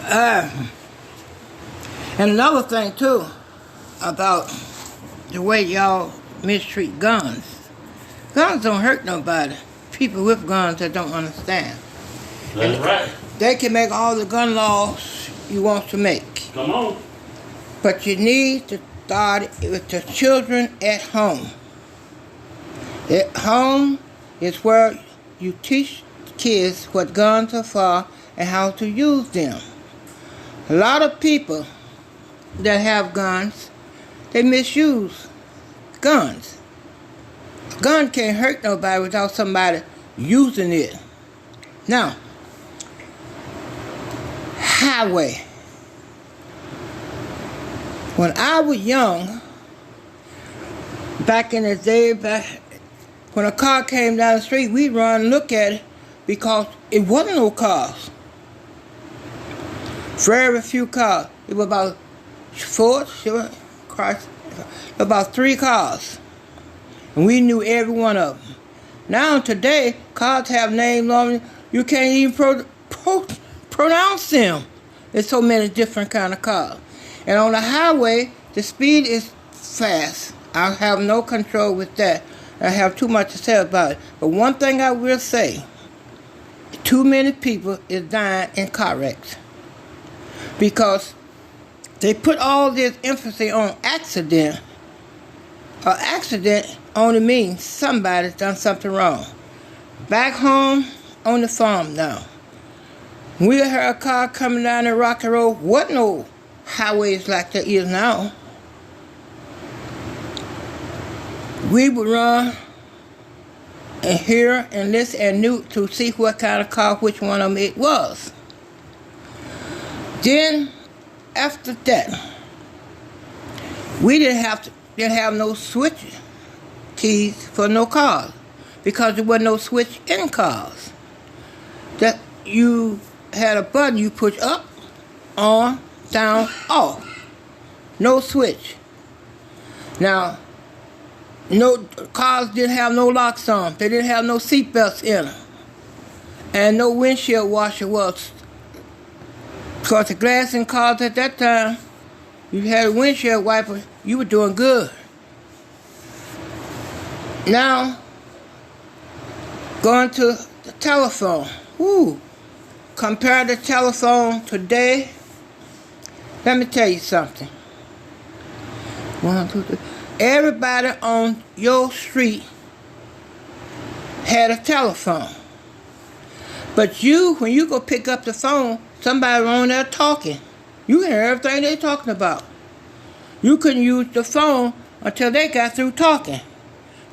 And another thing too about the way y'all mistreat guns. Guns don't hurt nobody. People with guns that don't understand. That's right. They can make all the gun laws you want to make. Come on. But you need to start with the children at home. At home is where you teach kids what guns are for and how to use them. A lot of people that have guns, they misuse guns. A gun can't hurt nobody without somebody using it. Now, highway. When I was young, back in the day, when a car came down the street, we'd run and look at it because it wasn't no cars. Very few cars. It was about about 3 cars. And we knew every one of them. Now today, cars have names on them. You can't even pronounce them. There's so many different kind of cars. And on the highway, the speed is fast. I have no control with that. I have too much to say about it. But one thing I will say, too many people is dying in car wrecks. Because they put all this emphasis on accident. An accident only means somebody's done something wrong. Back home on the farm now, we heard a car coming down the rocky road. What no highways like there is now. We would run and hear and listen and knew to see what kind of car, which one of them it was. Then, after that, we didn't have no switch keys for no cars because there wasn't no switch in cars. That you had a button you push up, on, down, off. No switch. Now, no cars didn't have no locks on. They didn't have no seat belts in them. And no windshield washer was. Because the glass in cars at that time, you had a windshield wiper, you were doing good. Now, going to the telephone. Compare the telephone today. Let me tell you something. 1, 2, 3. Everybody on your street had a telephone. But when you go pick up the phone, somebody on there talking. You can hear everything they're talking about. You couldn't use the phone until they got through talking.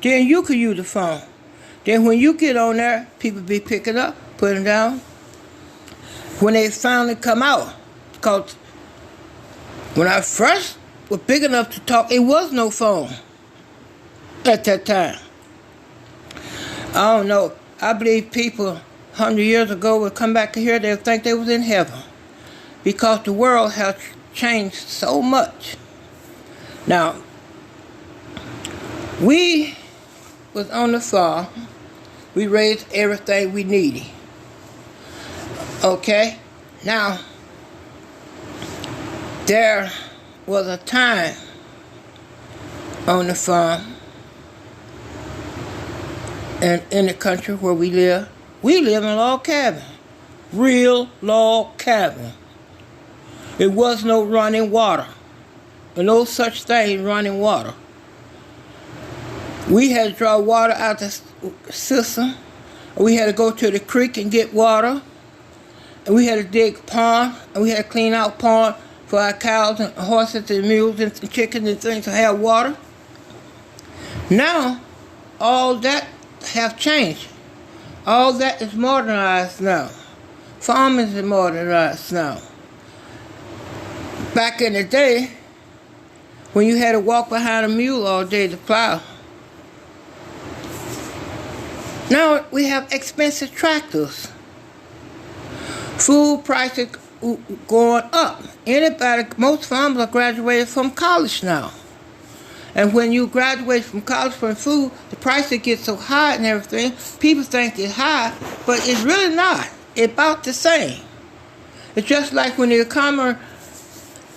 Then you could use the phone. Then when you get on there, people be picking up, putting down. When they finally come out, because when I first was big enough to talk, it was no phone at that time. I don't know. I believe people 100 years ago would come back here, they would think they was in heaven. Because the world has changed so much. Now, we was on the farm. We raised everything we needed. Okay? Now, there was a time on the farm and in the country where we live in a log cabin. Real log cabin. It was no running water. And no such thing running water. We had to draw water out the system. We had to go to the creek and get water. And we had to dig a pond. And we had to clean out pond for our cows and horses and mules and chickens and things to have water. Now, all that have changed. All that is modernized now. Farming is modernized now. Back in the day, when you had to walk behind a mule all day to plow. Now we have expensive tractors. Food prices going up. Most farmers are graduated from college now. And when you graduate from college from food, the prices get so high and everything, people think it's high, but it's really not. It's about the same. It's just like when the economy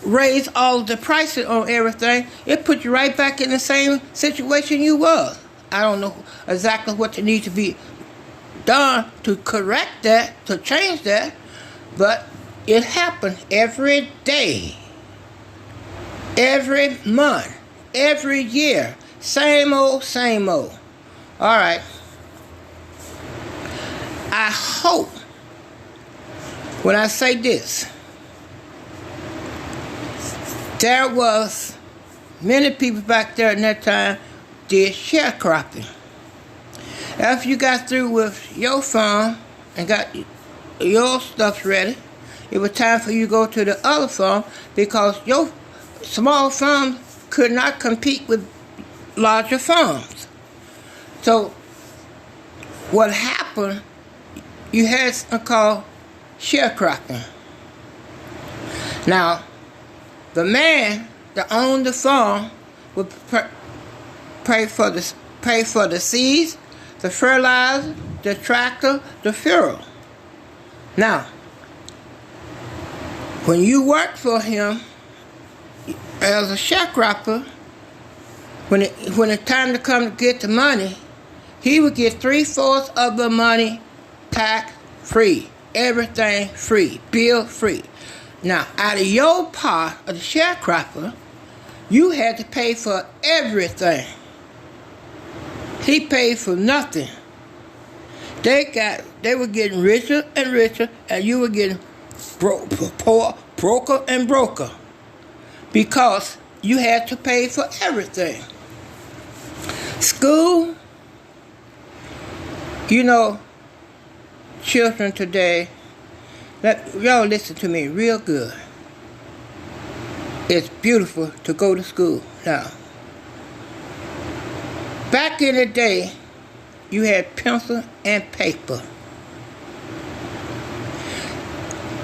raised all the prices on everything, it put you right back in the same situation you was. I don't know exactly what needs to be done to correct that, to change that, but it happens every day, every month, every year. Same old, same old. All right. I hope when I say this, there was many people back there in that time did sharecropping. After you got through with your farm and got your stuff ready, it was time for you to go to the other farm because your small farm could not compete with larger farms. So what happened, you had something called sharecropping. Now, the man that owned the farm would pay for the seeds, the fertilizer, the tractor, the fuel. Now, when you worked for him as a sharecropper, when it time to come to get the money, he would get 3/4 of the money tax free, everything free, bill free. Now, out of your part of the sharecropper, you had to pay for everything. He paid for nothing. They were getting richer and richer, and you were getting broker and broker, because you had to pay for everything. School, you know, children today, y'all listen to me real good. It's beautiful to go to school now. Back in the day, you had pencil and paper.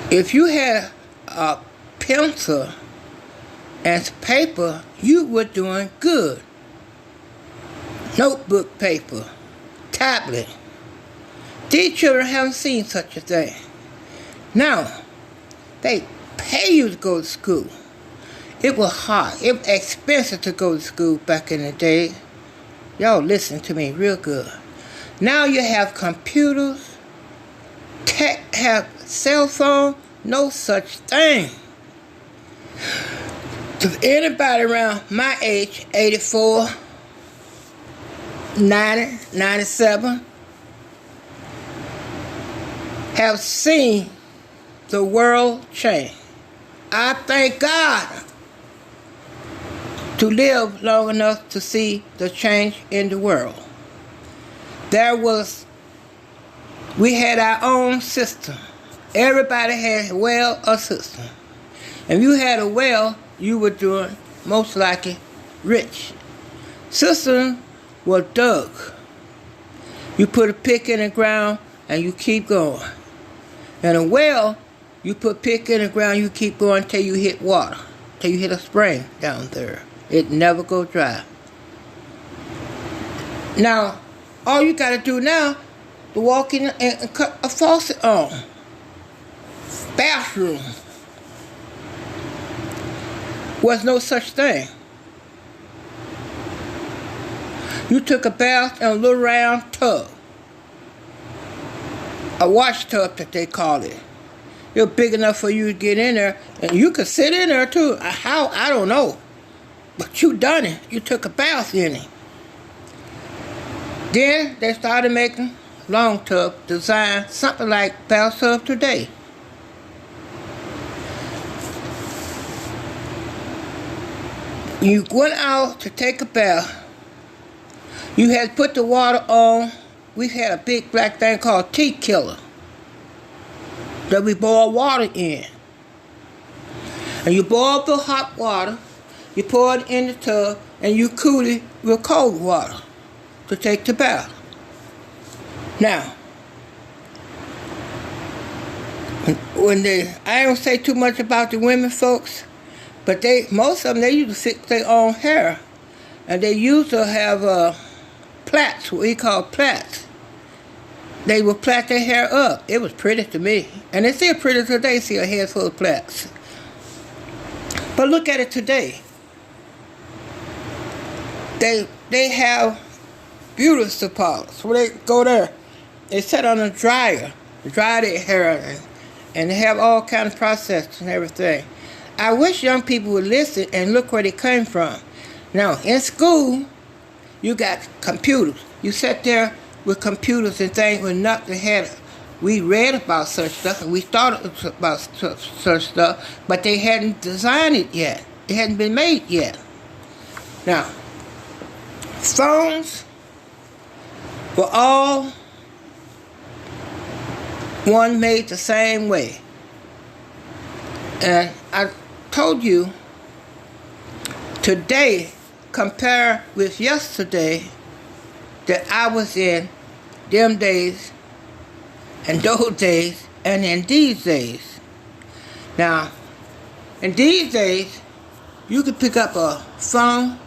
If you had a pencil and paper, you were doing good. Notebook paper, tablet. These children haven't seen such a thing. Now, they pay you to go to school. It was hard. It was expensive to go to school back in the day. Y'all listen to me real good. Now you have computers, have cell phone, no such thing. If anybody around my age, 84, 90, 97, have seen the world change, I thank God to live long enough to see the change in the world. We had our own system. Everybody had a system. If you had a well, you were doing most likely rich. System was dug. You put a pick in the ground and you keep going. And a well, you put pick in the ground, you keep going till you hit water, till you hit a spring down there. It never go dry. Now, all you got to do now to walk in and cut a faucet on. Bathroom. Was no such thing. You took a bath in a little round tub. A wash tub that they call it. It was big enough for you to get in there, and you could sit in there too. How? I don't know. But you done it. You took a bath in it. Then they started making long tub design, something like bathtub today. You went out to take a bath. You had put the water on. We had a big black thing called tea killer that we boil water in. And you boil the hot water, you pour it in the tub, and you cool it with cold water to take the bath. Now, I don't say too much about the women folks, but most of them, they used to fix their own hair. And they used to have plaits, what we call plaits. they would plait their hair up. It was pretty to me. And it's still pretty today, see a head full of plaits. But look at it today. They have beauty parlors. When they go there, they sit on a dryer, dry their hair, and they have all kind of processes and everything. I wish young people would listen and look where they came from. Now, in school, you got computers. You sat there with computers and things with nothing had. We read about such stuff and we thought about such stuff, but they hadn't designed it yet. It hadn't been made yet. Now, phones were all one made the same way. And I told you, today, compare with yesterday, that I was in them days, and those days, and in these days. Now, in these days, you could pick up a phone,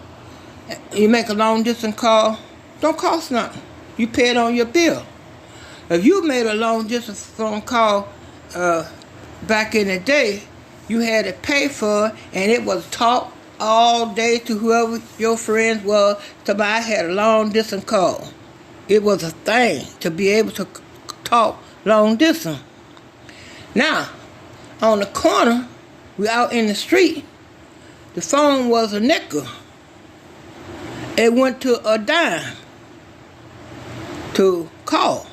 you make a long distance call, don't cost nothing. You pay it on your bill. If you made a long distance phone call back in the day, you had to pay for it, and it was talk all day to whoever your friends were. Somebody I had a long distance call. It was a thing to be able to talk long distance. Now, on the corner, we out in the street, the phone was a nickel. It went to a dime to call.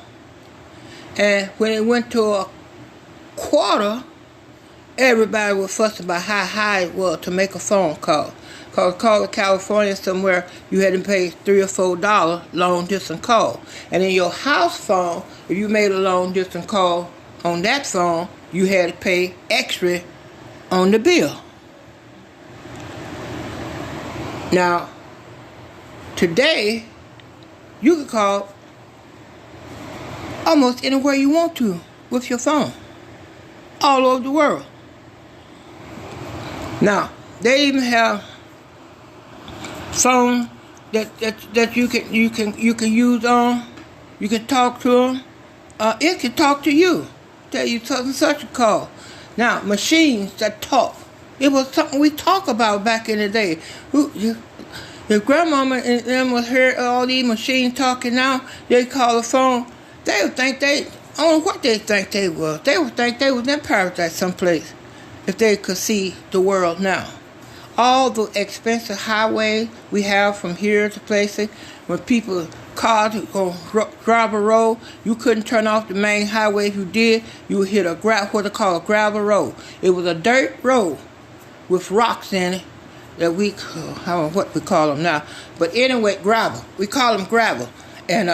And when it went to a quarter, everybody was fussing about how high it was to make a phone call. Because call to California somewhere, you had to pay $3 or $4 long distance call. And in your house phone, if you made a long distance call on that phone, you had to pay extra on the bill. Now, today, you can call almost anywhere you want to with your phone, all over the world. Now, they even have phones that you can use on. You can talk to them. It can talk to you, tell you such and such a call. Now, machines that talk. It was something we talk about back in the day. Your grandmama and them was hear all these machines talking now. They call the phone. They would think I don't know what they think they was. They would think they was in paradise someplace if they could see the world now. All the expensive highways we have from here to places, when people cars go drive a road, you couldn't turn off the main highway. If you did, you would hit what they call a gravel road. It was a dirt road with rocks in it that I don't know what we call them now. But anyway, gravel. We call them gravel. And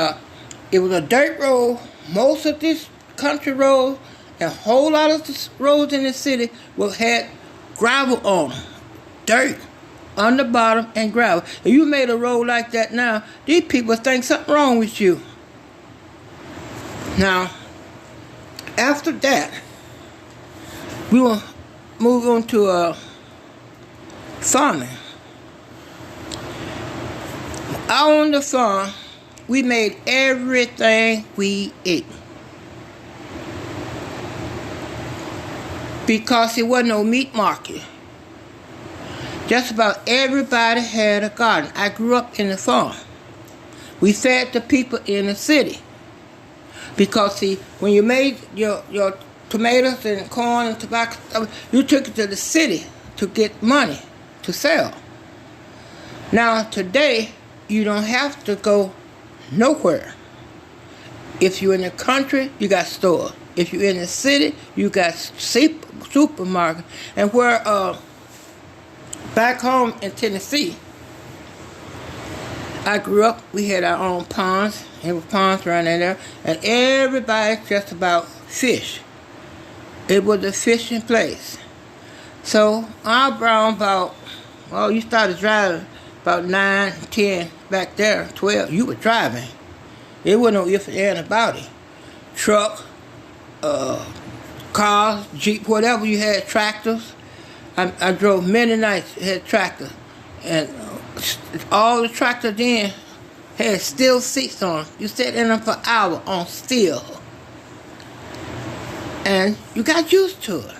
it was a dirt road. Most of this country roads and a whole lot of the roads in the city had gravel on them. Dirt on the bottom and gravel. If you made a road like that now, these people think something wrong with you. Now, after that, we will move on to farming. Out on the farm, we made everything we ate. Because there wasn't no meat market. Just about everybody had a garden. I grew up in the farm. We fed the people in the city. Because, see, when you made your tomatoes and corn and tobacco, you took it to the city to get money to sell. Now, today, you don't have to go nowhere. If you're in the country, you got stores. If you're in the city, you got supermarket. And where back home in Tennessee, I grew up, we had our own ponds. There were ponds around there. And everybody just about fish. It was a fishing place. So I around about, you started driving about 9, 10, back there, 12. You were driving. There wasn't no if and about it. Truck, cars, Jeep, whatever you had, tractors. I drove many nights, had tractors. And all the tractors then had steel seats on them. You sat in them for hours on steel. And you got used to it.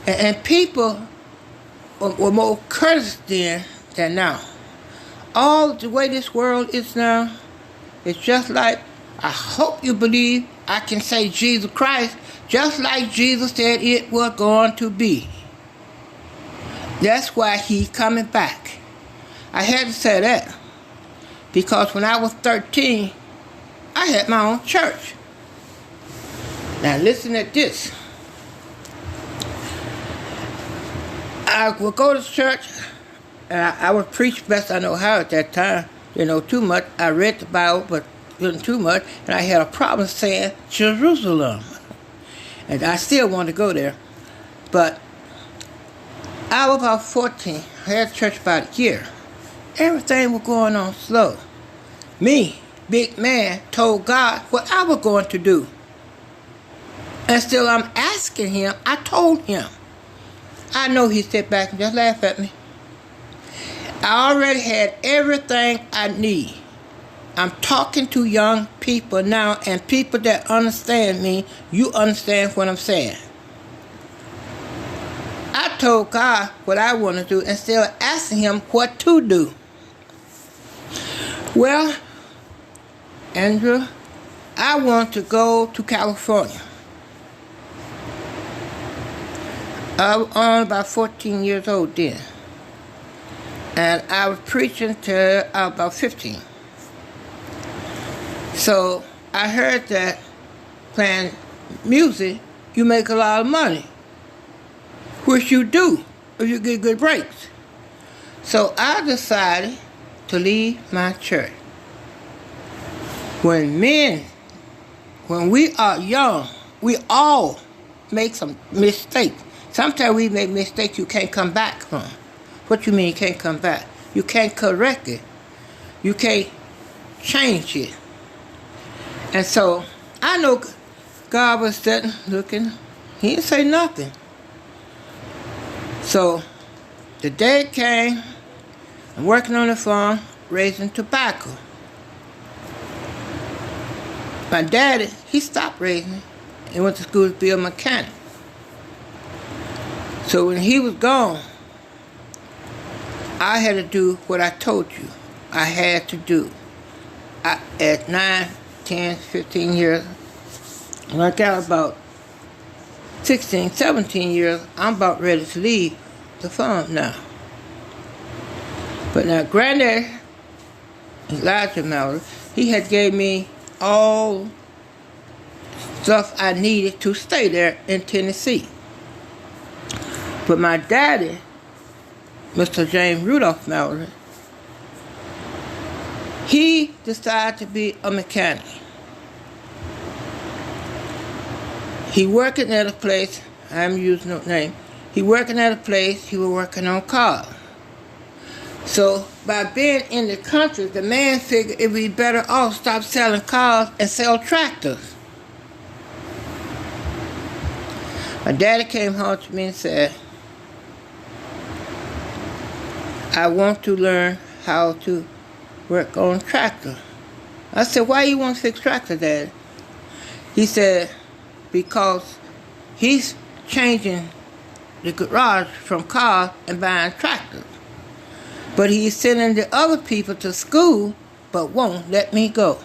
And people were more courteous then than now. All the way this world is now, it's just like, I hope you believe I can say Jesus Christ, just like Jesus said it was going to be. That's why he's coming back. I had to say that because when I was 13, I had my own church. Now listen at this. I would go to church, and I would preach best I know how at that time. Didn't know too much. I read the Bible, but didn't too much. And I had a problem saying Jerusalem. And I still want to go there. But I was about 14. I had church about a year. Everything was going on slow. Me, big man, told God what I was going to do. And still I'm asking him. I told him. I know he sat back and just laughed at me. I already had everything I need. I'm talking to young people now, and people that understand me, you understand what I'm saying. I told God what I want to do instead of asking him what to do. Well, Andrew, I want to go to California. I was only about 14 years old then. And I was preaching till I was about 15. So I heard that playing music, you make a lot of money. Which you do if you get good breaks. So I decided to leave my church. When we are young, we all make some mistakes. Sometimes we make mistakes you can't come back from. What you mean you can't come back? You can't correct it. You can't change it. And so I know God was sitting, looking. He didn't say nothing. So the day came, I'm working on the farm, raising tobacco. My daddy, he stopped raising and went to school to be a mechanic. So when he was gone, I had to do what I told you I had to do. At 9, 10, 15 years, when I got about 16, 17 years, I'm about ready to leave the farm now. But now Granddad, Elijah Mallory, he had gave me all stuff I needed to stay there in Tennessee. But my daddy, Mr. James Rudolph Mallory, he decided to be a mechanic. He working at a place, I'm using no name, he working at a place, he was working on cars. So by being in the country, the man figured it would be better off stop selling cars and sell tractors. My daddy came home to me and said, I want to learn how to work on tractor. I said, why you want to fix tractor, Dad? He said, because he's changing the garage from cars and buying tractors. But he's sending the other people to school, but won't let me go.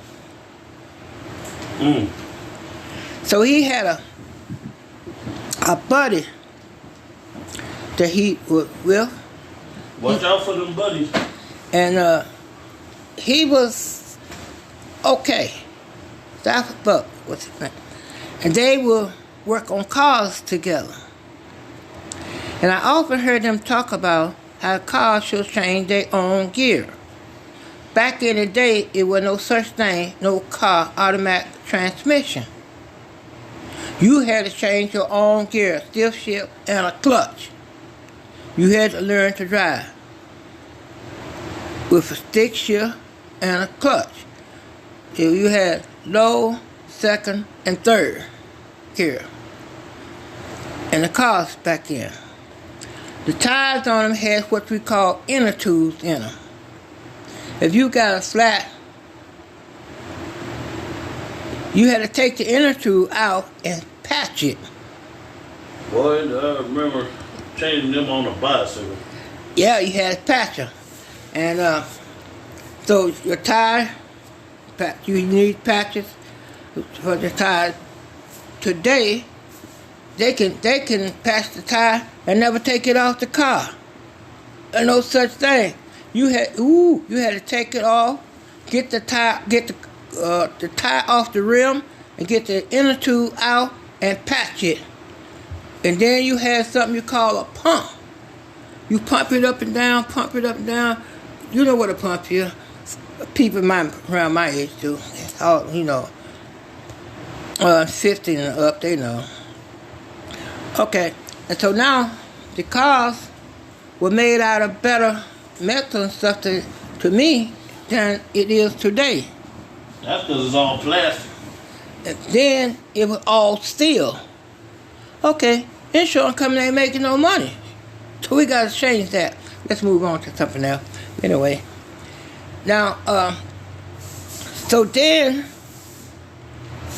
So he had a buddy that he was with. Watch out for them buddies. And he was okay. That's Buck was his name. And they would work on cars together. And I often heard them talk about how cars should change their own gear. Back in the day, it was no such thing, no car automatic transmission. You had to change your own gear, stiff shift, and a clutch. You had to learn to drive with a stick shift and a clutch. So you had low, second, and third gear. And the cars back in. The tires on them had what we call inner tubes in them. If you got a flat You had to take the inner tube out and patch it. Boy, I remember changing them on a bicycle. Yeah, you had to patch them. And so your tire, you need patches for the tire. Today, they can patch the tire and never take it off the car. There's no such thing. You had to take it off, get the tire off the rim, and get the inner tube out and patch it. And then you had something you call a pump. You pump it up and down, pump it up and down. You know what a pump is. People around my age do. It's all, 50 and up, they know. Okay, and so now the cars were made out of better metal and stuff to me than it is today. That's because it's all plastic. And then it was all steel. Okay, insurance company ain't making no money. So we got to change that. Let's move on to something else. Anyway, now, so then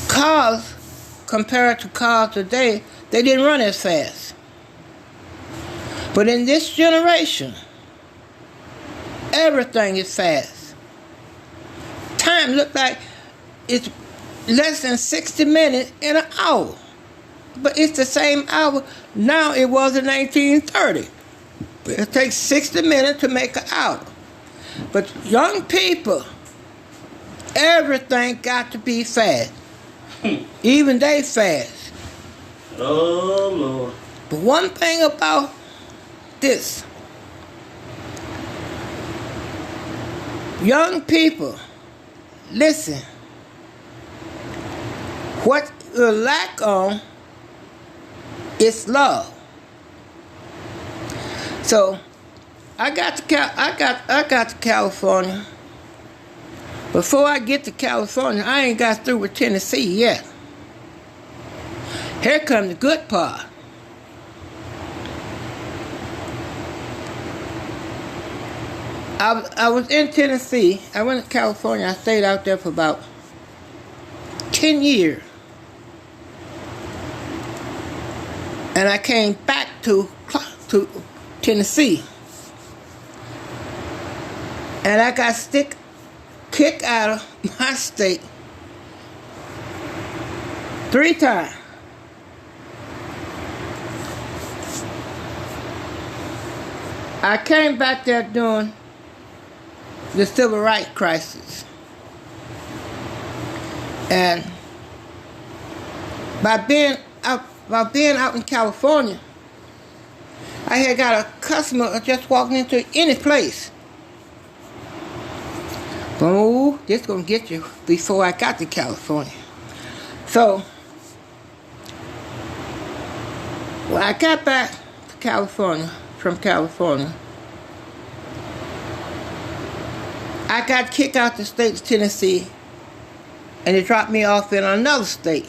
cars, compared to cars today, they didn't run as fast. But in this generation, everything is fast. Time look like it's less than 60 minutes in an hour. But it's the same hour now it was in 1930. It takes 60 minutes to make an hour. But young people, everything got to be fast. Even they fast. Oh, Lord. But one thing about this, young people, listen, what you lack on is love. So I got to California. Before I get to California, I ain't got through with Tennessee yet. Here comes the good part. I was in Tennessee. I went to California. I stayed out there for about 10 years. And I came back to Tennessee. And I got kicked out of my state 3 times. I came back there during the civil rights crisis. And by being out in California, I had got a customer just walking into any place. Oh, this gonna get you before I got to California. So when I got back to California, from California, I got kicked out the state of Tennessee, and they dropped me off in another state.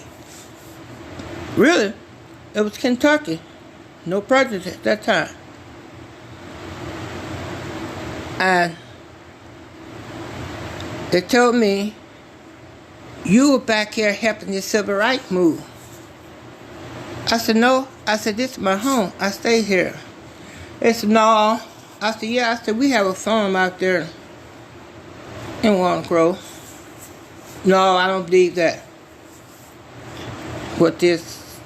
Really, it was Kentucky. No prejudice at that time. And they told me, you were back here helping the civil rights move. I said, no. I said, this is my home. I stay here. They said, no. I said, yeah. I said, we have a farm out there in Walnut Grove. No, I don't believe that. What this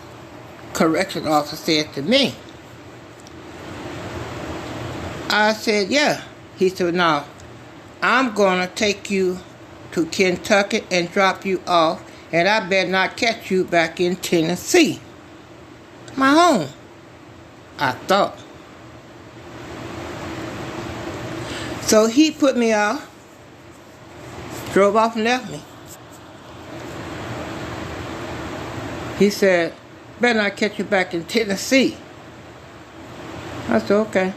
correction officer said to me. I said, yeah. He said, no, I'm going to take you to Kentucky and drop you off, and I better not catch you back in Tennessee. My home, I thought. So he put me out, drove off and left me. He said, better not catch you back in Tennessee. I said, okay.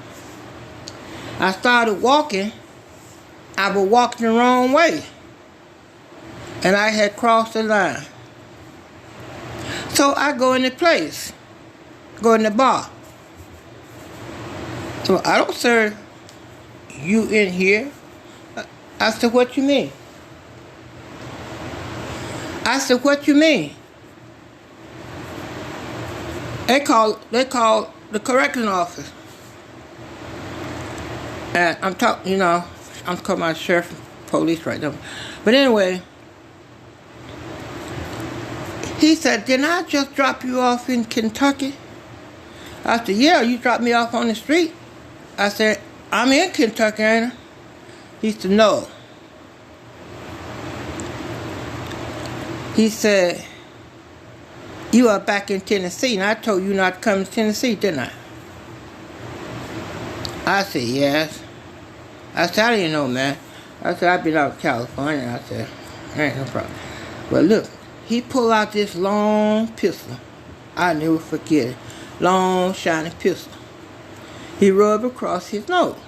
I started walking. I was walking the wrong way. And I had crossed the line. So I go in the place. Go in the bar. So I don't serve you in here. I said, what you mean? I said, what you mean? They called the correction office. And I'm talking, I'm calling my sheriff, police right now. But anyway, he said, didn't I just drop you off in Kentucky? I said, yeah, you dropped me off on the street. I said, I'm in Kentucky, ain't I? He said, no. He said, you are back in Tennessee, and I told you not to come to Tennessee, didn't I? I said, yes. I said, I didn't know, man. I said, I've been out of California. I said, ain't no problem. But look, he pulled out this long pistol. I never forget it. Long, shiny pistol. He rubbed across his nose.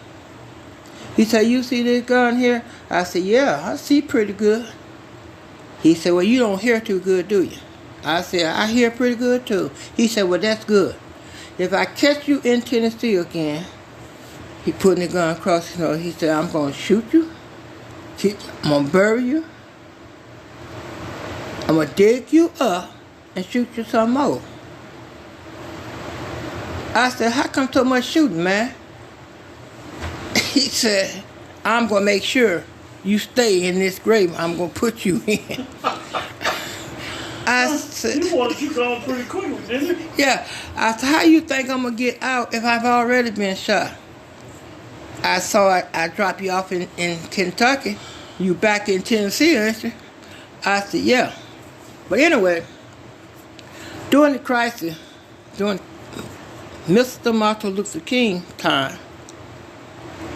He said, you see this gun here? I said, yeah, I see pretty good. He said, well, you don't hear too good, do you? I said, I hear pretty good, too. He said, well, that's good. If I catch you in Tennessee again, he put the gun across his nose. He said, I'm going to shoot you. I'm going to bury you. I'm going to dig you up and shoot you some more. I said, how come so much shooting, man? He said, I'm going to make sure you stay in this grave I'm going to put you in. I said, you wanted you gone pretty quickly, didn't you? Yeah. I said, how you think I'm going to get out if I've already been shot? I saw I dropped you off in Kentucky. You back in Tennessee, ain't you? I said, yeah. But anyway, during the crisis, during Mr. Martin Luther King time,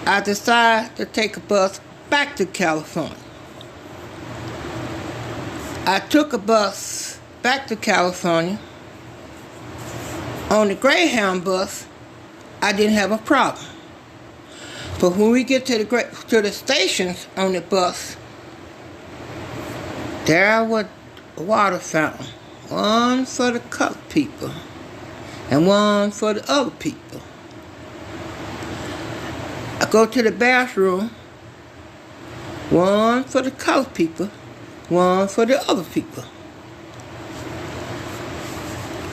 I decided to take a bus back to California. I took a bus back to California. On the Greyhound bus, I didn't have a problem. But when we get to the stations on the bus, there was a water fountain. One for the colored people and one for the other people. I go to the bathroom, one for the colored people, one for the other people.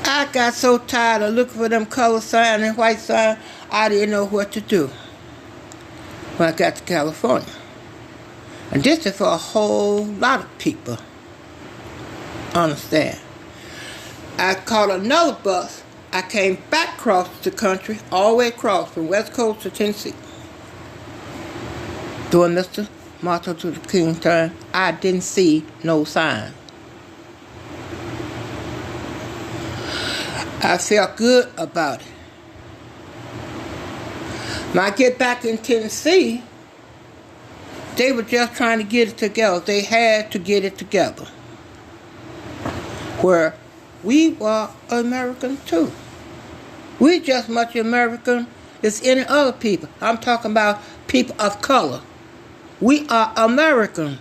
I got so tired of looking for them color sign and white sign, I didn't know what to do when I got to California. And this is for a whole lot of people. Understand? I caught another bus. I came back across the country, all the way across from West Coast to Tennessee. During Mr. Martin Luther King time, I didn't see no sign. I felt good about it. When I get back in Tennessee, they were just trying to get it together. They had to get it together. Where we were American too. We just much American as any other people. I'm talking about people of color. We are Americans.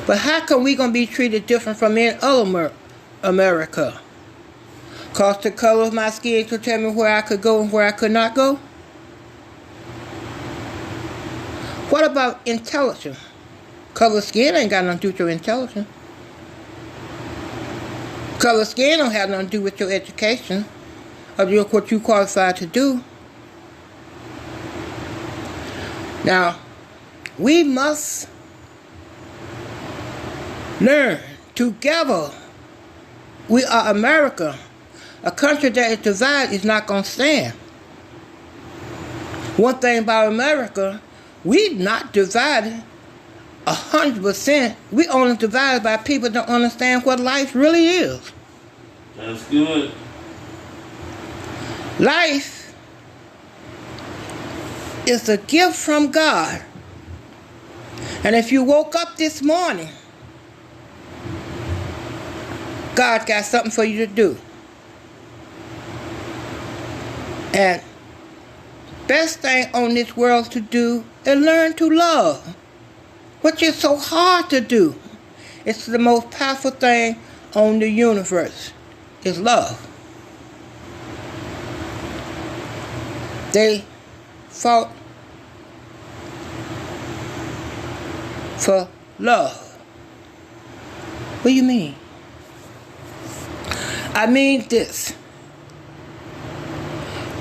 But how come we gonna be treated different from any other America? Cause the color of my skin could tell me where I could go and where I could not go? What about intelligence? Color of skin ain't got nothing to do with your intelligence. Color of skin don't have nothing to do with your education or what you qualified to do. Now, we must learn together. We are America. A country that is divided is not going to stand. One thing about America, we not divided 100%. We only divided by people that don't understand what life really is. That's good. Life is a gift from God. And if you woke up this morning, God got something for you to do. And best thing on this world to do is learn to love, which is so hard to do. It's the most powerful thing on the universe, is love. They fought for love. What do you mean? I mean this.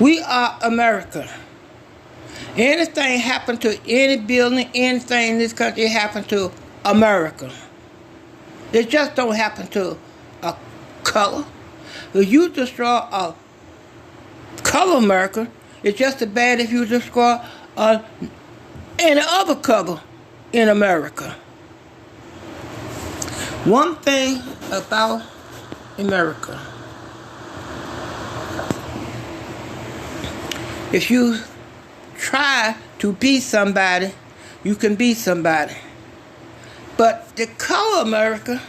We are America. Anything happen to any building, anything in this country, it happen to America. It just don't happen to a color. If you destroy a color America, it's just as bad if you destroy any other color in America. One thing about America, if you try to be somebody, you can be somebody. But the color America,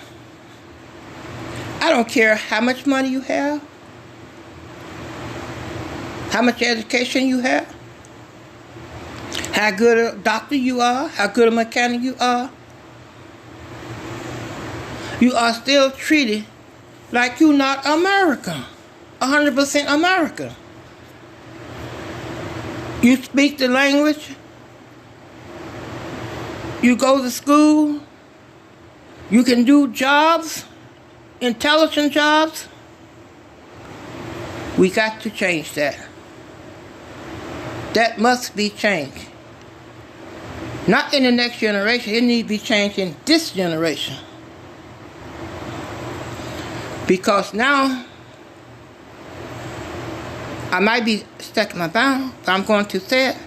I don't care how much money you have, how much education you have, how good a doctor you are, how good a mechanic you are still treated like you're not American, 100% American. You speak the language, you go to school, you can do jobs, intelligent jobs. We got to change that. That must be changed. Not in the next generation, it needs to be changed in this generation. Because now, I might be stuck in my bound, but I'm going to say it.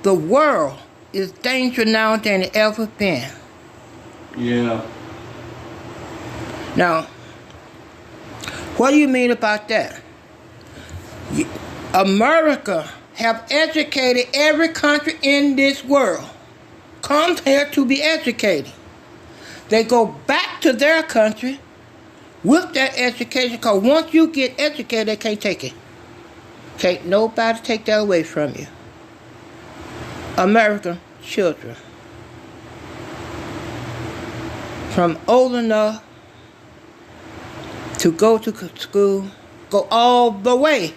The world is dangerous now than it ever been. Yeah. Now, what do you mean about that? America have educated every country in this world. Come here to be educated. They go back to their country with that education, because once you get educated, they can't take it. Can't nobody take that away from you. American children, from old enough to go to school, go all the way.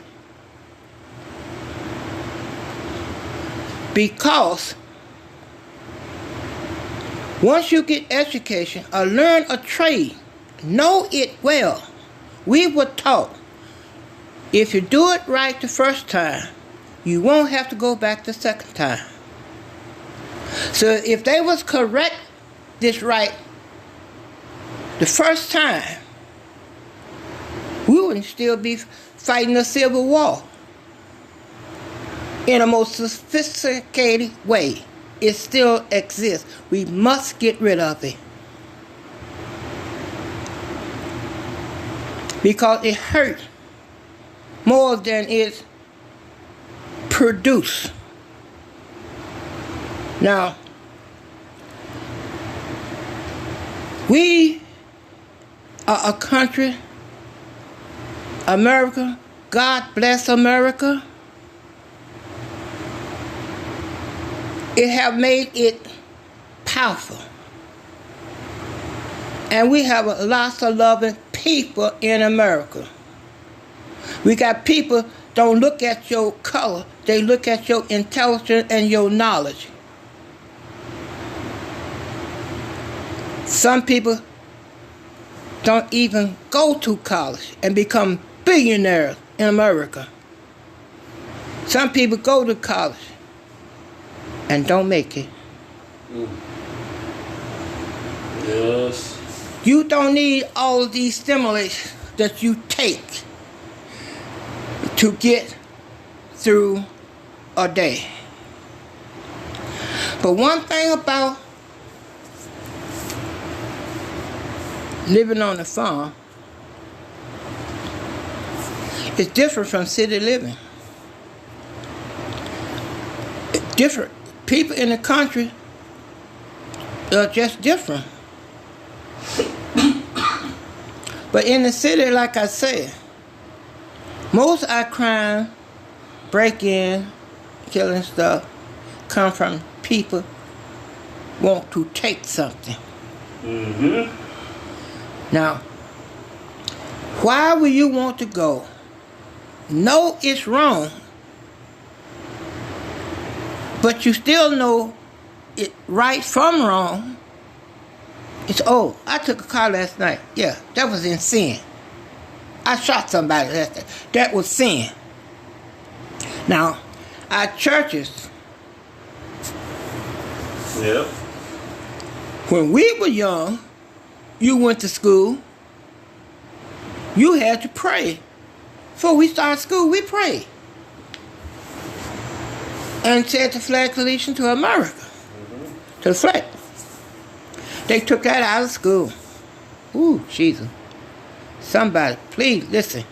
Because once you get education or learn a trade, know it well. We were taught, if you do it right the first time, you won't have to go back the second time. So if they was correct this right the first time, we wouldn't still be fighting a civil war in a most sophisticated way. It still exists. We must get rid of it. Because it hurts more than it produces. Now, we are a country, America, God bless America. It have made it powerful. And we have lots of loving people in America. We got people don't look at your color, they look at your intelligence and your knowledge. Some people don't even go to college and become billionaires in America. Some people go to college and don't make it. Yes. You don't need all of these stimulants that you take to get through a day. But one thing about living on the farm is different from city living. It's different. People in the country are just different. But in the city, like I said, most of our crime, break-in, killing stuff, come from people want to take something. Now, why would you want to go? Know it's wrong, but you still know it right from wrong, It's, oh, I took a car last night. Yeah, that was in sin. I shot somebody last night. That was sin. Now, our churches, Yep. when we were young, you went to school, you had to pray. Before we started school, we prayed. And said the flag allegiance to America. Mm-hmm. To the flag. They took that out of school. Ooh, Jesus. Somebody, please listen.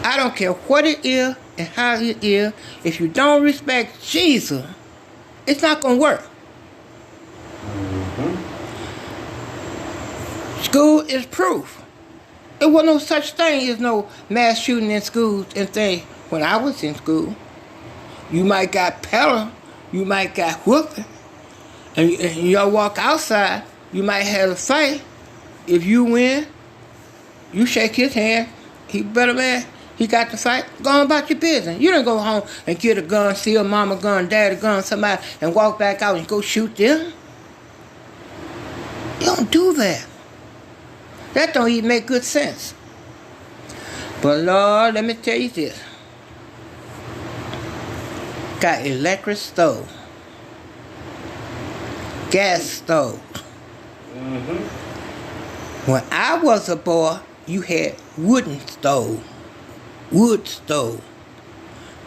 I don't care what it is and how it is. If you don't respect Jesus, it's not going to work. Mm-hmm. School is proof. There was no such thing as no mass shooting in schools and things. When I was in school, you might got pedal, you might got whooping, and y'all walk outside, you might have a fight. If you win, you shake his hand. He better man. He got the fight. Go on about your business. You don't go home and get a gun, see a mama gun, daddy gun, somebody, and walk back out and go shoot them. You don't do that. That don't even make good sense. But Lord, let me tell you this. Got electric stove. Gas stove. Mm-hmm. When I was a boy, you had wooden stove. Wood stove.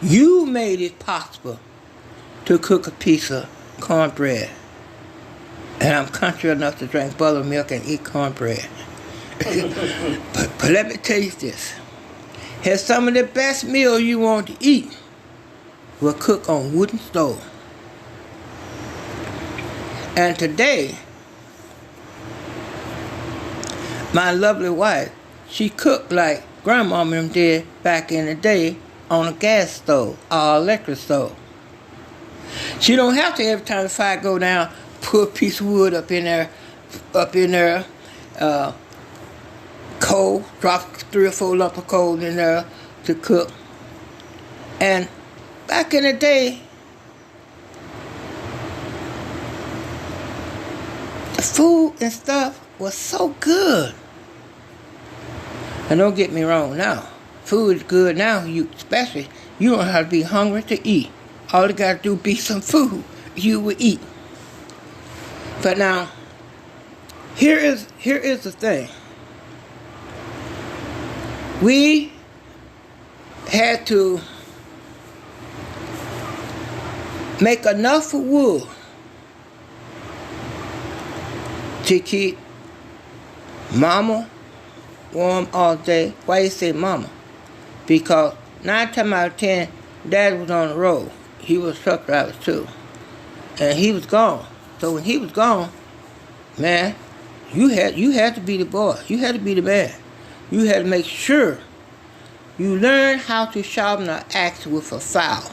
You made it possible to cook a piece of cornbread. And I'm country enough to drink buttermilk and eat cornbread. but let me tell you this. Here's some of the best meal you want to eat will cook on wooden stove. And today, my lovely wife, she cooked like Grandma and them did back in the day on a gas stove or electric stove. She don't have to every time the fire go down, put a piece of wood up in there, coal, drop 3 or 4 lumps of coal in there to cook. And back in the day, the food and stuff was so good. And don't get me wrong now. Food is good now, especially you don't have to be hungry to eat. All you got to do be some food, you will eat. But now, here is the thing. We had to make enough wood to keep Mama warm all day. Why you say Mama? Because 9 times out of 10, Dad was on the road. He was a truck driver too. And he was gone. So when he was gone, man, you had to be the boy. You had to be the man. You had to make sure you learn how to sharpen an axe with a file.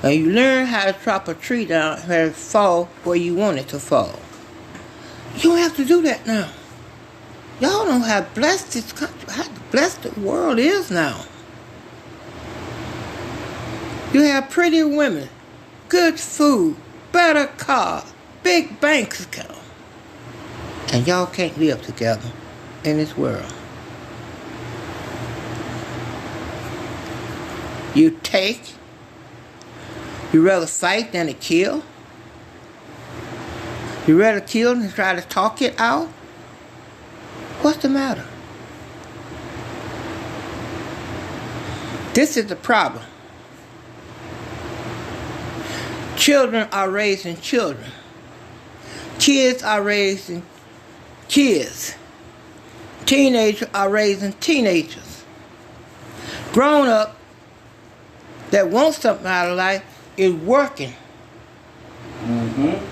And you learn how to chop a tree down and have it fall where you want it to fall. You don't have to do that now. Y'all know how blessed this country, how blessed the world is now. You have pretty women, good food, better cars, big bank account. And y'all can't live together in this world. You rather fight than to kill. You rather kill than try to talk it out. What's the matter? This is the problem. Children are raising children. Kids are raising kids. Teenagers are raising teenagers. Grown up that want something out of life is working. Mm-hmm.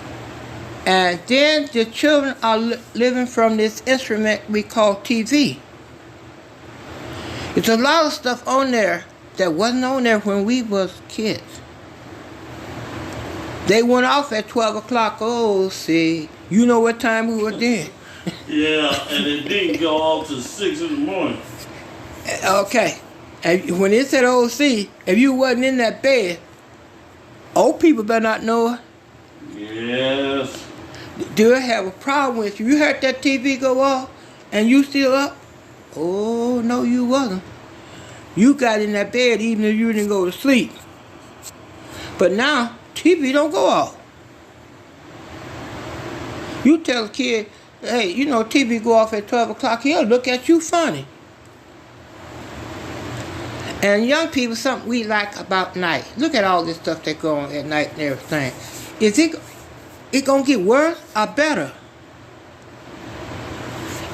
And then the children are living from this instrument we call TV. There's a lot of stuff on there that wasn't on there when we was kids. They went off at 12 o'clock. Oh, see, you know what time we were then. Yeah, and it didn't go off till 6 in the morning. Okay. And when it said OC, if you wasn't in that bed, old people better not know Yes. Do I have a problem with you? You heard that TV go off and you still up? Oh, no, you wasn't. You got in that bed even if you didn't go to sleep. But now, TV don't go off. You tell a kid, hey, you know, TV go off at 12 o'clock, he'll look at you funny. And young people, something we like about night. Look at all this stuff that go on at night and everything. Is it gonna get worse or better?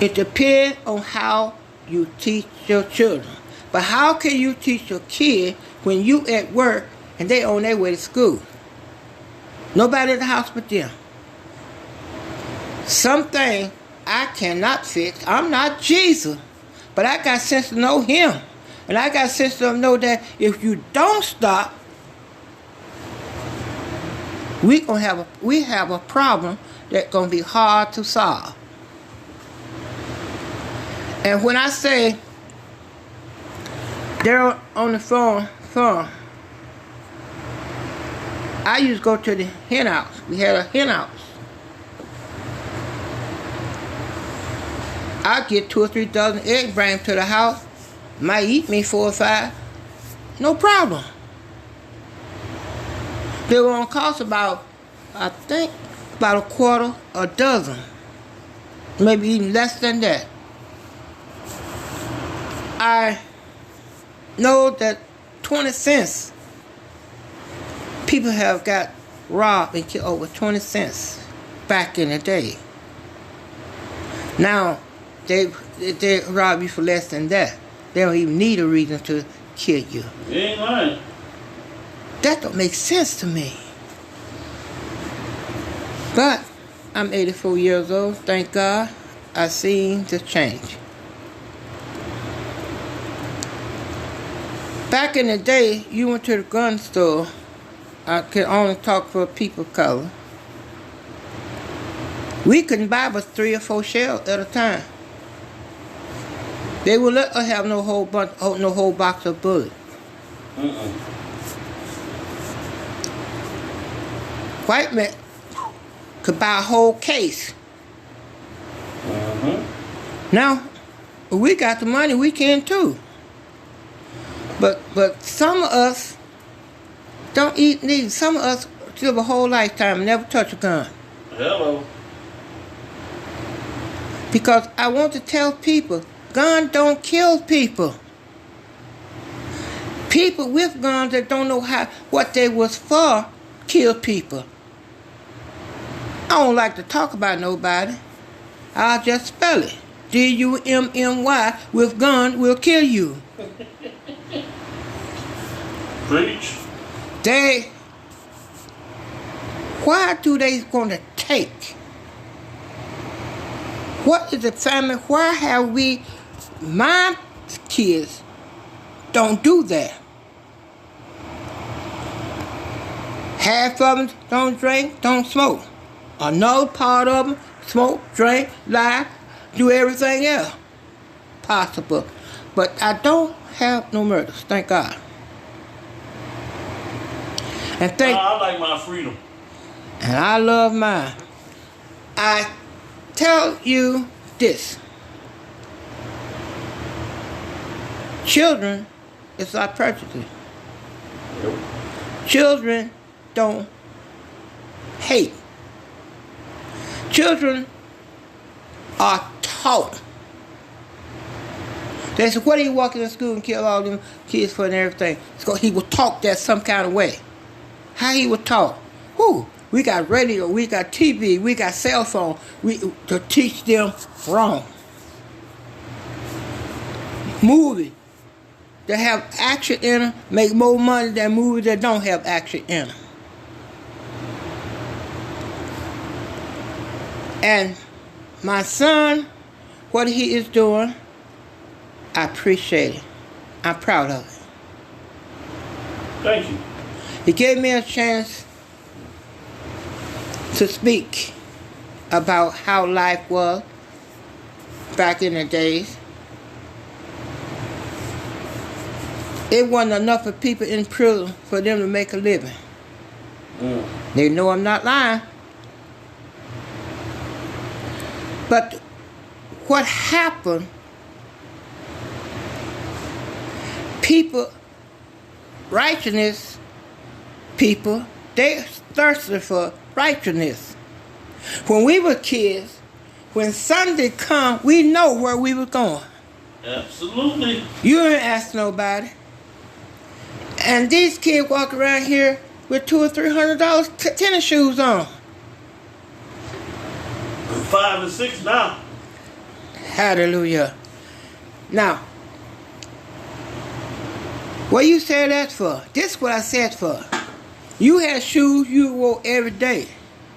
It depends on how you teach your children. But how can you teach your kid when you at work and they on their way to school? Nobody in the house but them. Something I cannot fix. I'm not Jesus. But I got sense to know him. And I got sense to know that if you don't stop, we have a problem that's gonna be hard to solve. And when I say they're on the phone, I used to go to the hen house. We had a hen house. I'd get 2 or 3 dozen eggs, bring them to the house. Might eat me 4 or 5. No problem. They were gonna cost about, I think, about a quarter a dozen. Maybe even less than that. I know that 20 cents, people have got robbed and killed over 20 cents back in the day. Now, they rob you for less than that. They don't even need a reason to kill you. You ain't lying. That don't make sense to me. But I'm 84 years old. Thank God I seen the change. Back in the day, you went to the gun store. I can only talk for people of color. We couldn't buy but 3 or 4 shells at a time. They would let us have no whole box of bullets. White men could buy a whole case. Now, we got the money, we can too. But some of us don't eat these. Some of us live a whole lifetime and never touch a gun. Hello. Because I want to tell people, guns don't kill people. People with guns that don't know what they was for kill people. I don't like to talk about nobody. I'll just spell it. Gummy with gun will kill you. Preach. Why do they gonna take? What is the family? Why have my kids don't do that? Half of them don't drink, don't smoke. Another part of them smoke, drink, lie, do everything else possible. But I don't have no murders, thank God. And I like my freedom. And I love mine. I tell you this. Children is our prejudice. Yep. Children don't hate. Children are taught. They say, what do you walk into school and kill all them kids for and everything? So he was taught that some kind of way. How he was taught? We got radio, we got TV, we got cell phone to teach them wrong. Movie that have action in them make more money than movies that don't have action in them. And my son, what he is doing, I appreciate it. I'm proud of it. Thank you. He gave me a chance to speak about how life was back in the days. It wasn't enough of people in prison for them to make a living. They know I'm not lying. what happened, people, righteousness people, they thirsted for righteousness. When we were kids, when Sunday come, we know where we were going. Absolutely. You didn't ask nobody. And these kids walk around here with $200 or $300 tennis shoes on. $5 and $6 now. Hallelujah. Now, what you say that for? This is what I said for. You had shoes you wore every day.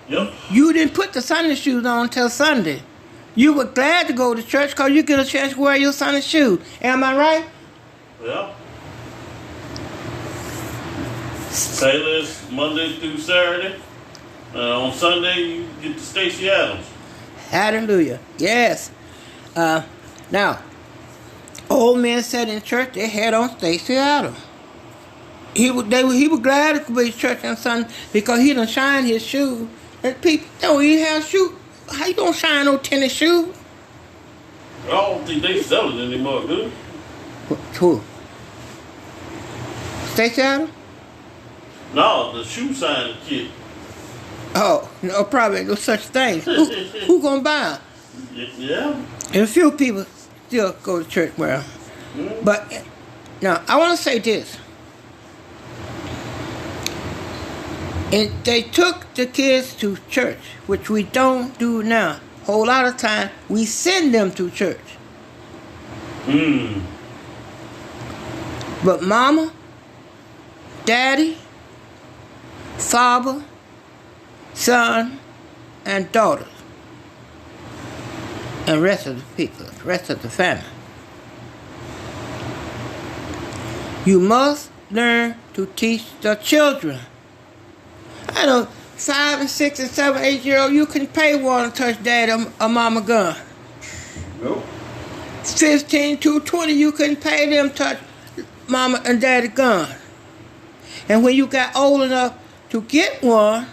Yep. You didn't put the Sunday shoes on until Sunday. You were glad to go to church because you get a chance to wear your Sunday shoes. Am I right? Yeah. Sailors Monday through Saturday. On Sunday, you get to Stacey Adams. Hallelujah. Yes. Now, old men sat in church, they had on Stacey Adams. He was glad to be to church on Sunday because he done shined his shoes. And people don't even have shoes. How you gonna shine no tennis shoes? I don't think they sell it anymore, do they? Who? Stacey Adams? No, the shoe signing kit. Oh, no, probably no such thing. Who gonna buy them? Yeah. And a few people still go to church wearing them. Mm-hmm. But now I want to say this. And they took the kids to church, which we don't do now. A whole lot of time we send them to church. But mama, daddy, father, son, and daughters, and rest of the people, rest of the family. You must learn to teach the children. I know 5 and 6 and 7, 8-year-old, you can pay one to touch daddy or mama gun. Nope. 15 to 20, you couldn't pay them to touch mama and daddy gun. And when you got old enough to get one,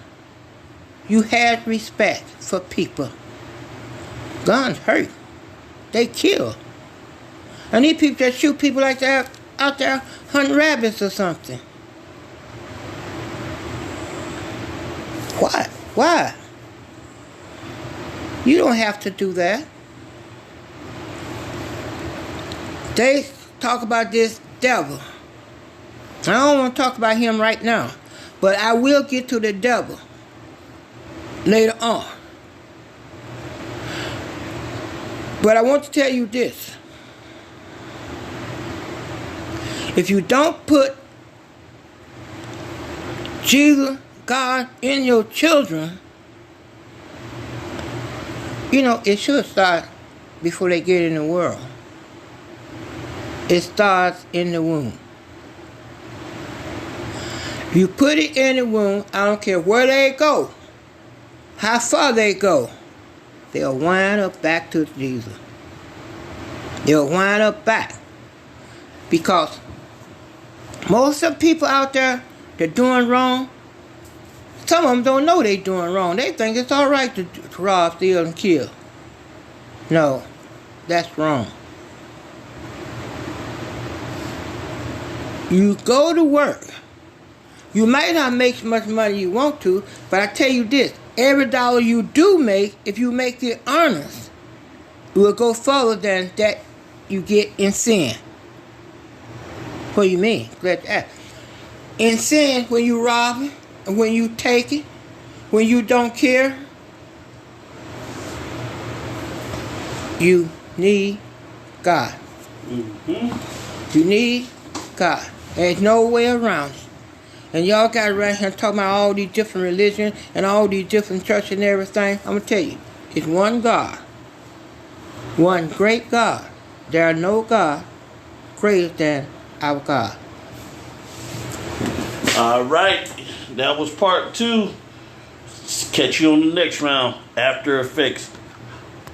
you had respect for people. Guns hurt. They kill. And these people that shoot people like that out there hunting rabbits or something. Why? Why? You don't have to do that. They talk about this devil. I don't want to talk about him right now, but I will get to the devil later on. But I want to tell you this. If you don't put Jesus, God, in your children, you know, it should start before they get in the world. It starts in the womb. You put it in the womb, I don't care where they go, how far they go, they'll wind up back to Jesus. They'll wind up back. Because most of the people out there that doing wrong, some of them don't know they doing wrong. They think it's all right to rob, steal, and kill. No, that's wrong. You go to work. You might not make as much money you want to, but I tell you this, every dollar you do make, if you make it honest, it will go further than that you get in sin. What do you mean? Glad to ask. In sin, when you rob it, and when you take it, when you don't care, you need God. Mm-hmm. You need God. There's no way around it. And y'all got around here talking about all these different religions and all these different churches and everything. I'm going to tell you, it's one God. One great God. There are no God greater than our God. All right. That was part 2. Catch you on the next round. After Effects.